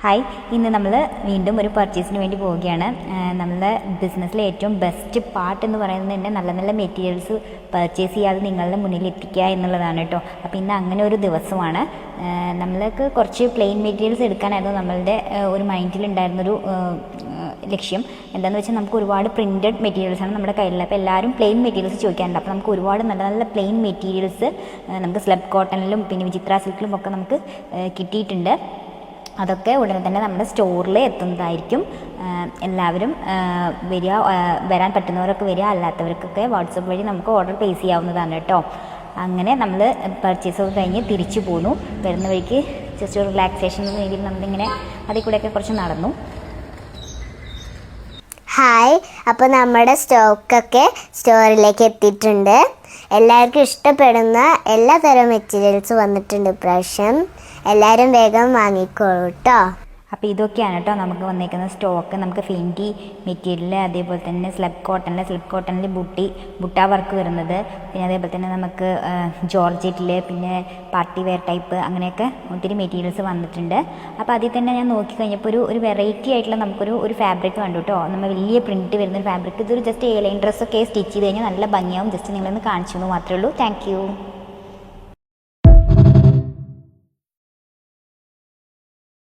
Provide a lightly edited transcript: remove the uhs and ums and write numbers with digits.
Hi, ഇന്ന് നമ്മൾ വീണ്ടും ഒരു പർച്ചേസിന് വേണ്ടി പോവുകയാണ്. നമ്മളുടെ ബിസിനസ്സിലെ ഏറ്റവും ബെസ്റ്റ് പാർട്ട് എന്ന് പറയുന്നത് തന്നെ നല്ല നല്ല മെറ്റീരിയൽസ് പർച്ചേസ് ചെയ്യാതെ നിങ്ങളുടെ മുന്നിൽ എത്തിക്കുക എന്നുള്ളതാണ് കേട്ടോ. അപ്പോൾ ഇന്ന് അങ്ങനെ ഒരു ദിവസമാണ്. നമ്മൾക്ക് കുറച്ച് പ്ലെയിൻ മെറ്റീരിയൽസ് എടുക്കാനായിരുന്നു നമ്മളുടെ ഒരു മൈൻഡിലുണ്ടായിരുന്നൊരു ലക്ഷ്യം. എന്താണെന്ന് വെച്ചാൽ നമുക്ക് ഒരുപാട് പ്രിൻറ്റഡ് മെറ്റീരിയൽസാണ് നമ്മുടെ കയ്യിലുള്ളത്. അപ്പോൾ എല്ലാവരും പ്ലെയിൻ മെറ്റീരിയൽസ് ചോദിക്കാറുണ്ട്. അപ്പോൾ നമുക്ക് ഒരുപാട് നല്ല നല്ല പ്ലെയിൻ മെറ്റീരിയൽസ് നമുക്ക് സ്ലബ് കോട്ടണിലും പിന്നെ വിചിത്ര സിൽക്കിലും ഒക്കെ നമുക്ക് കിട്ടിയിട്ടുണ്ട്. അതൊക്കെ ഉടനെ തന്നെ നമ്മുടെ സ്റ്റോറിൽ എത്തുന്നതായിരിക്കും. എല്ലാവരും വരാൻ പറ്റുന്നവരൊക്കെ വരിക, അല്ലാത്തവർക്കൊക്കെ വാട്സപ്പ് വഴി നമുക്ക് ഓർഡർ പ്ലേസ് ചെയ്യാവുന്നതാണ് കേട്ടോ. അങ്ങനെ നമ്മൾ പർച്ചേസ് ഒക്കെ കഴിഞ്ഞ് തിരിച്ചു പോന്നു. വരുന്ന വഴിക്ക് ജസ്റ്റ് ഒരു റിലാക്സേഷൻ വേണ്ടി നമ്മളിങ്ങനെ അതിൽ കൂടെയൊക്കെ കുറച്ച് നടന്നു. ഹായ്, അപ്പോൾ നമ്മുടെ സ്റ്റോക്കൊക്കെ സ്റ്റോറിലേക്ക് എത്തിയിട്ടുണ്ട്. എല്ലാവർക്കും ഇഷ്ടപ്പെടുന്ന എല്ലാ തരം മെറ്റീരിയൽസ് വന്നിട്ടുണ്ട് ഇപ്രാവശ്യം. എല്ലാവരും വേഗം വാങ്ങിക്കോളൂ കേട്ടോ. അപ്പോൾ ഇതൊക്കെയാണ് കേട്ടോ നമുക്ക് വന്നേക്കുന്ന സ്റ്റോക്ക്. നമുക്ക് ഫെൻറ്റി മെറ്റീരിയൽ, അതേപോലെ തന്നെ സ്ലബ് കോട്ടണിൽ ബുട്ട വർക്ക് വരുന്നത്, പിന്നെ അതേപോലെ തന്നെ നമുക്ക് ജോർജറ്റിൽ, പിന്നെ പാർട്ടി വെയർ ടൈപ്പ്, അങ്ങനെയൊക്കെ ഒത്തിരി മെറ്റീരിയൽസ് വന്നിട്ടുണ്ട്. അപ്പോൾ അതിൽ തന്നെ ഞാൻ നോക്കിക്കഴിഞ്ഞപ്പോൾ ഒരു വെറൈറ്റി ആയിട്ടുള്ള നമുക്കൊരു ഫാബ്രിക് കണ്ടു കേട്ടോ. നമ്മൾ വലിയ പ്രിൻറ്റ് വരുന്നൊരു ഫാബ്രിക്. ഇതൊരു ജസ്റ്റ് എയർലൈൻ ഡ്രസ്സൊക്കെ സ്റ്റിച്ച് ചെയ്ത് കഴിഞ്ഞാൽ നല്ല ഭംഗിയാവും. ജസ്റ്റ് നിങ്ങളൊന്ന് കാണിച്ചു എന്ന് മാത്രമേ ഉള്ളൂ. താങ്ക്